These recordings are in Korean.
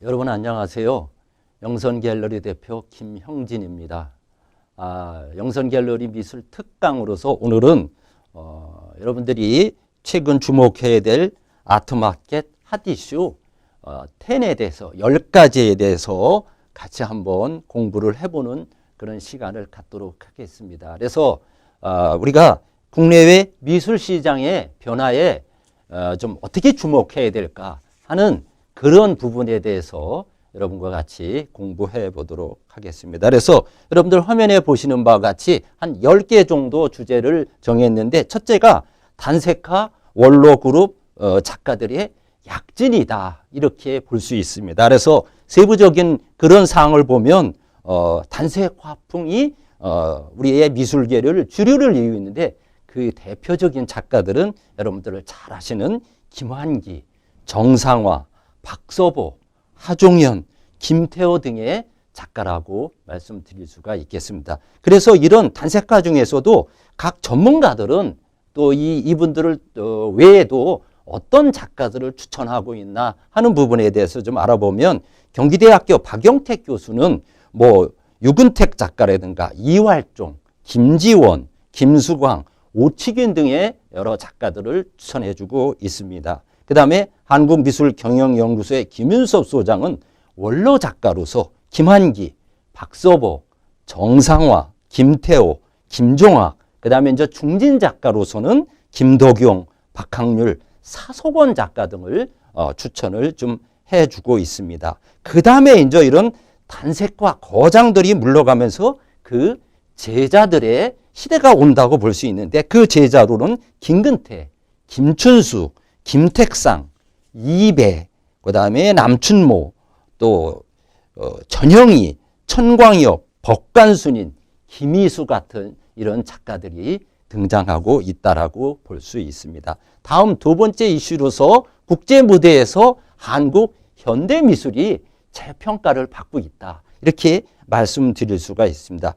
여러분 안녕하세요. 영선갤러리 대표 김형진입니다. 영선갤러리 미술 특강으로서 오늘은 여러분들이 최근 주목해야 될 아트마켓 핫이슈 10에 대해서 10가지에 대해서 같이 한번 공부를 해보는 그런 시간을 갖도록 하겠습니다. 그래서 우리가 국내외 미술시장의 변화에 좀 어떻게 주목해야 될까 하는 그런 부분에 대해서 여러분과 같이 공부해 보도록 하겠습니다. 그래서 여러분들 화면에 보시는 바와 같이 한 10개 정도 주제를 정했는데, 첫째가 단색화 원로 그룹 작가들의 약진이다, 이렇게 볼 수 있습니다. 그래서 세부적인 그런 사항을 보면 단색 화풍이 우리의 미술계를 주류를 이루고 있는데, 그 대표적인 작가들은 여러분들 잘 아시는 김환기, 정상화, 박서보, 하종현, 김태호 등의 작가라고 말씀드릴 수가 있겠습니다. 그래서 이런 단색화 중에서도 각 전문가들은 또 이분들을 외에도 어떤 작가들을 추천하고 있나 하는 부분에 대해서 좀 알아보면, 경기대학교 박영택 교수는 유근택 작가라든가 이활종, 김지원, 김수광, 오치균 등의 여러 작가들을 추천해주고 있습니다. 그 다음에 한국미술경영연구소의 김윤섭 소장은 원로 작가로서 김환기, 박서보, 정상화, 김태호, 김종학, 그 다음에 이제 중진 작가로서는 김덕용, 박학률, 사석원 작가 등을 추천을 좀 해주고 있습니다. 그 다음에 이제 이런 단색과 거장들이 물러가면서 그 제자들의 시대가 온다고 볼 수 있는데, 그 제자로는 김근태, 김춘수, 김택상, 이배, 그 다음에 남춘모, 또 전형희, 천광엽, 법관순인, 김희수 같은 이런 작가들이 등장하고 있다라고 볼 수 있습니다. 다음 두 번째 이슈로서 국제 무대에서 한국 현대미술이 재평가를 받고 있다, 이렇게 말씀드릴 수가 있습니다.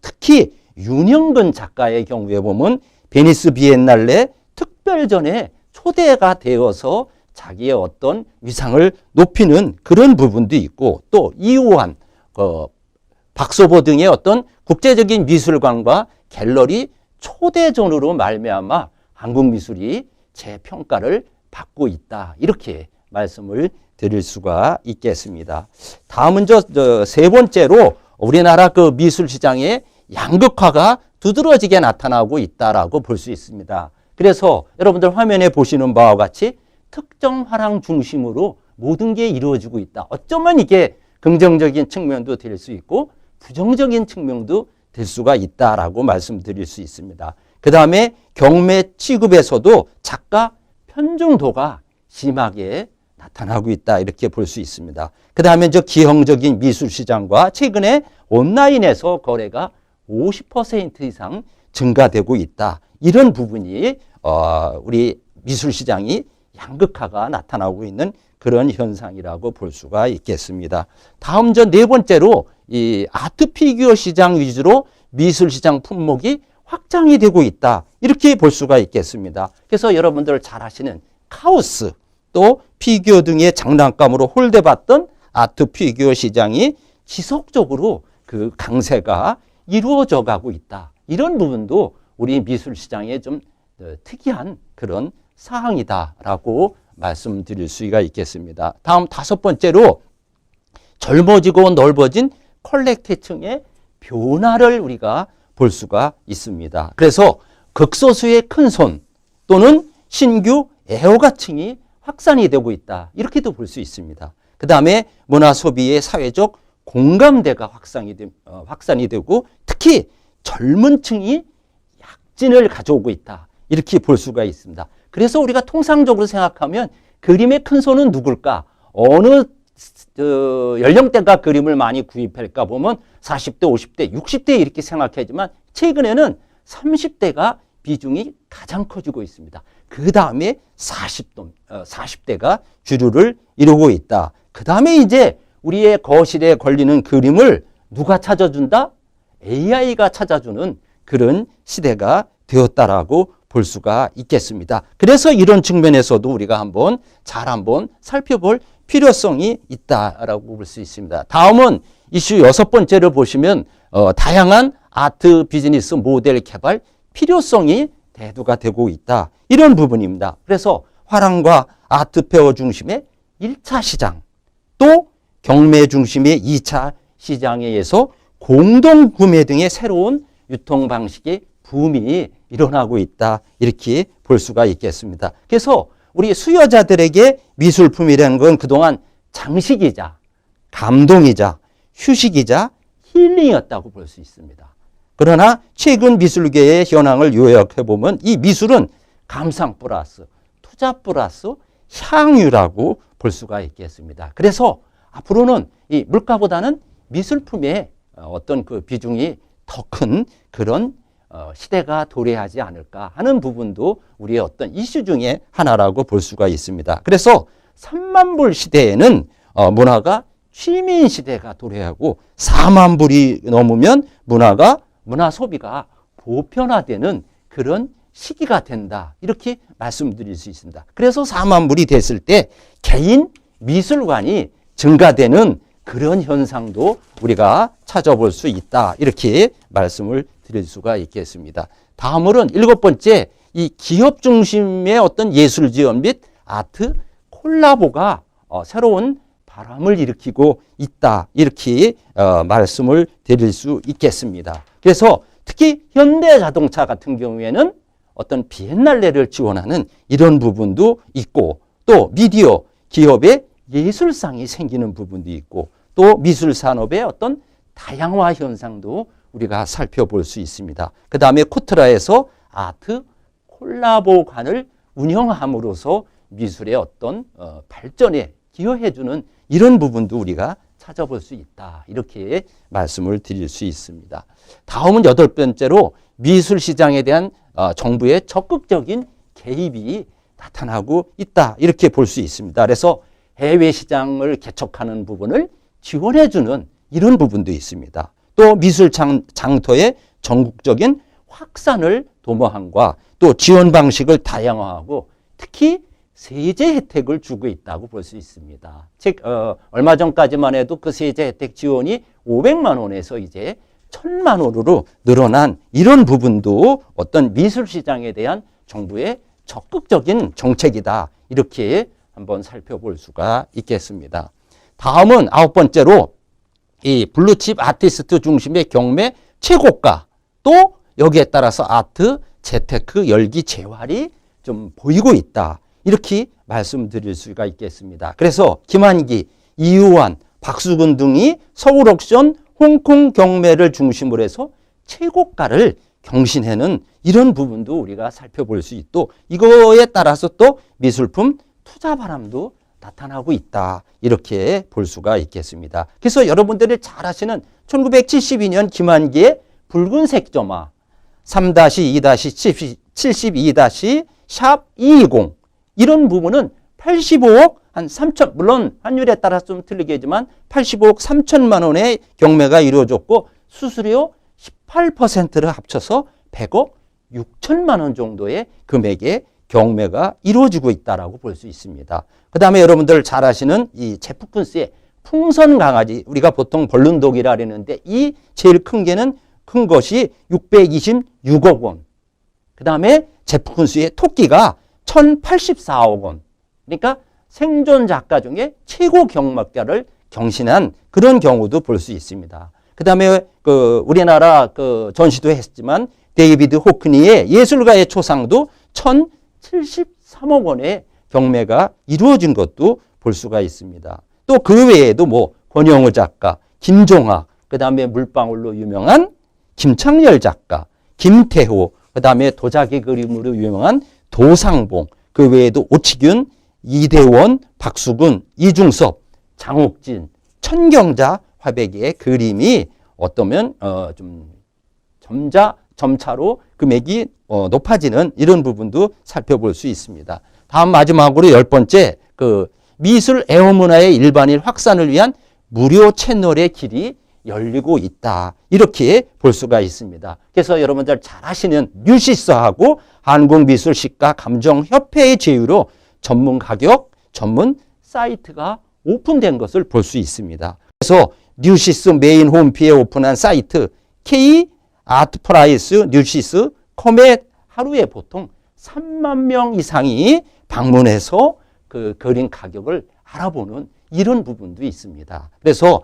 특히 윤영근 작가의 경우에 보면 베니스 비엔날레 특별전에 초대가 되어서 자기의 어떤 위상을 높이는 그런 부분도 있고, 또 이우환, 박소보 등의 어떤 국제적인 미술관과 갤러리 초대전으로 말미암아 한국 미술이 재평가를 받고 있다, 이렇게 말씀을 드릴 수가 있겠습니다. 다음은 세 번째로 우리나라 그 미술 시장의 양극화가 두드러지게 나타나고 있다라고 볼 수 있습니다. 그래서 여러분들 화면에 보시는 바와 같이 특정 화랑 중심으로 모든 게 이루어지고 있다. 어쩌면 이게 긍정적인 측면도 될 수 있고 부정적인 측면도 될 수가 있다라고 말씀드릴 수 있습니다. 그 다음에 경매 취급에서도 작가 편중도가 심하게 나타나고 있다, 이렇게 볼 수 있습니다. 그 다음에 기형적인 미술 시장과 최근에 온라인에서 거래가 50% 이상 증가되고 있다, 이런 부분이 우리 미술 시장이 양극화가 나타나고 있는 그런 현상이라고 볼 수가 있겠습니다. 다음 네 번째로 이 아트 피규어 시장 위주로 미술 시장 품목이 확장이 되고 있다, 이렇게 볼 수가 있겠습니다. 그래서 여러분들 잘 아시는 카우스, 또 피규어 등의 장난감으로 홀대받던 아트 피규어 시장이 지속적으로 그 강세가 이루어져 가고 있다, 이런 부분도 우리 미술 시장의 좀 특이한 그런 사항이다라고 말씀드릴 수가 있겠습니다. 다음 다섯 번째로 젊어지고 넓어진 컬렉터층의 변화를 우리가 볼 수가 있습니다. 그래서 극소수의 큰손 또는 신규 애호가층이 확산이 되고 있다, 이렇게도 볼 수 있습니다. 그 다음에 문화소비의 사회적 공감대가 확산이 되고 특히 젊은 층이 약진을 가져오고 있다, 이렇게 볼 수가 있습니다. 그래서 우리가 통상적으로 생각하면 그림의 큰 손은 누굴까? 어느 연령대가 그림을 많이 구입할까 보면 40대, 50대, 60대 이렇게 생각하지만 최근에는 30대가 비중이 가장 커지고 있습니다. 그 다음에 40대가 주류를 이루고 있다. 그 다음에 이제 우리의 거실에 걸리는 그림을 누가 찾아준다? AI가 찾아주는 그런 시대가 되었다라고 볼 수가 있겠습니다. 그래서 이런 측면에서도 우리가 한번 살펴볼 필요성이 있다라고 볼 수 있습니다. 다음은 이슈 6번째를 보시면 다양한 아트 비즈니스 모델 개발 필요성이 대두가 되고 있다. 이런 부분입니다. 그래서 화랑과 아트페어 중심의 1차 시장, 또 경매 중심의 2차 시장에 의해서 공동구매 등의 새로운 유통 방식의 붐이 일어나고 있다. 이렇게 볼 수가 있겠습니다. 그래서 우리 수요자들에게 미술품이라는 건 그동안 장식이자 감동이자 휴식이자 힐링이었다고 볼 수 있습니다. 그러나 최근 미술계의 현황을 요약해보면 이 미술은 감상 플러스 투자 플러스 향유라고 볼 수가 있겠습니다. 그래서 앞으로는 이 물가보다는 미술품의 어떤 그 비중이 더 큰 그런 시대가 도래하지 않을까 하는 부분도 우리의 어떤 이슈 중에 하나라고 볼 수가 있습니다. 그래서 3만 불 시대에는 문화가 취미 시대가 도래하고 4만 불이 넘으면 문화 소비가 보편화되는 그런 시기가 된다. 이렇게 말씀드릴 수 있습니다. 그래서 4만 불이 됐을 때 개인 미술관이 증가되는 그런 현상도 우리가 찾아볼 수 있다. 이렇게 말씀을 드릴 수가 있겠습니다. 다음으로는 7번째, 이 기업 중심의 어떤 예술 지원 및 아트 콜라보가 새로운 바람을 일으키고 있다. 이렇게 말씀을 드릴 수 있겠습니다. 그래서 특히 현대자동차 같은 경우에는 어떤 비엔날레를 지원하는 이런 부분도 있고, 또 미디어 기업의 예술상이 생기는 부분도 있고, 또 미술 산업의 어떤 다양화 현상도 우리가 살펴볼 수 있습니다. 그 다음에 코트라에서 아트 콜라보관을 운영함으로써 미술의 어떤 발전에 기여해주는 이런 부분도 우리가 찾아볼 수 있다. 이렇게 말씀을 드릴 수 있습니다. 다음은 8번째로 미술 시장에 대한 정부의 적극적인 개입이 나타나고 있다. 이렇게 볼 수 있습니다. 그래서 해외 시장을 개척하는 부분을 지원해주는 이런 부분도 있습니다. 또 미술 장터의 전국적인 확산을 도모함과 또 지원 방식을 다양화하고 특히 세제 혜택을 주고 있다고 볼 수 있습니다. 즉 얼마 전까지만 해도 그 세제 혜택 지원이 500만 원에서 이제 1000만 원으로 늘어난 이런 부분도 어떤 미술 시장에 대한 정부의 적극적인 정책이다. 이렇게 한번 살펴볼 수가 있겠습니다. 다음은 9번째로 이 블루칩 아티스트 중심의 경매 최고가, 또 여기에 따라서 아트 재테크 열기 재활이 좀 보이고 있다. 이렇게 말씀드릴 수가 있겠습니다. 그래서 김한기, 이유환, 박수근 등이 서울 옥션, 홍콩 경매를 중심으로 해서 최고가를 경신하는 이런 부분도 우리가 살펴볼 수 있고, 이거에 따라서 또 미술품 투자 바람도 나타나고 있다. 이렇게 볼 수가 있겠습니다. 그래서 여러분들이 잘 아시는 1972년 김한기의 붉은색 점화 3-2-72-샵220 이런 부분은 85억 한 3천, 물론 환율에 따라 좀 틀리겠지만 85억 3천만 원의 경매가 이루어졌고 수수료 18%를 합쳐서 100억 6천만 원 정도의 금액의 경매가 이루어지고 있다라고 볼 수 있습니다. 그 다음에 여러분들 잘 아시는 이 제프쿤스의 풍선 강아지, 우리가 보통 벌룬독이라 그러는데 이 제일 큰 것이 626억 원. 그 다음에 제프쿤스의 토끼가 1084억 원. 그러니까 생존 작가 중에 최고 경매가를 경신한 그런 경우도 볼 수 있습니다. 그 다음에 우리나라 전시도 했지만 데이비드 호크니의 예술가의 초상도 1073억 원의 경매가 이루어진 것도 볼 수가 있습니다. 또 그 외에도 권영우 작가, 김종학, 그 다음에 물방울로 유명한 김창렬 작가, 김태호, 그 다음에 도자기 그림으로 유명한 도상봉, 그 외에도 오치균, 이대원, 박수근, 이중섭, 장옥진, 천경자 화백의 그림이 어떠면 좀 점차로 금액이 높아지는 이런 부분도 살펴볼 수 있습니다. 다음 마지막으로 10번째, 미술 애호문화의 일반인 확산을 위한 무료 채널의 길이 열리고 있다. 이렇게 볼 수가 있습니다. 그래서 여러분들 잘 아시는 뉴시스하고 한국미술식가 감정협회의 제휴로 전문 가격, 전문 사이트가 오픈된 것을 볼 수 있습니다. 그래서 뉴시스 메인 홈페이지에 오픈한 사이트 K 아트프라이스 뉴시스 코멧 하루에 보통 3만 명 이상이 방문해서 그 그림 가격을 알아보는 이런 부분도 있습니다. 그래서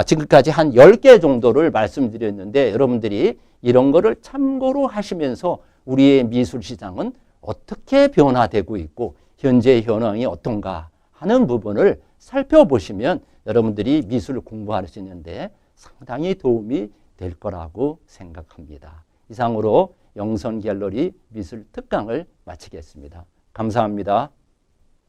지금까지 한 10개 정도를 말씀드렸는데 여러분들이 이런 거를 참고로 하시면서 우리의 미술 시장은 어떻게 변화되고 있고 현재 현황이 어떤가 하는 부분을 살펴보시면 여러분들이 미술을 공부할 수 있는데 상당히 도움이 될 거라고 생각합니다. 이상으로 영선 갤러리 미술 특강을 마치겠습니다. 감사합니다.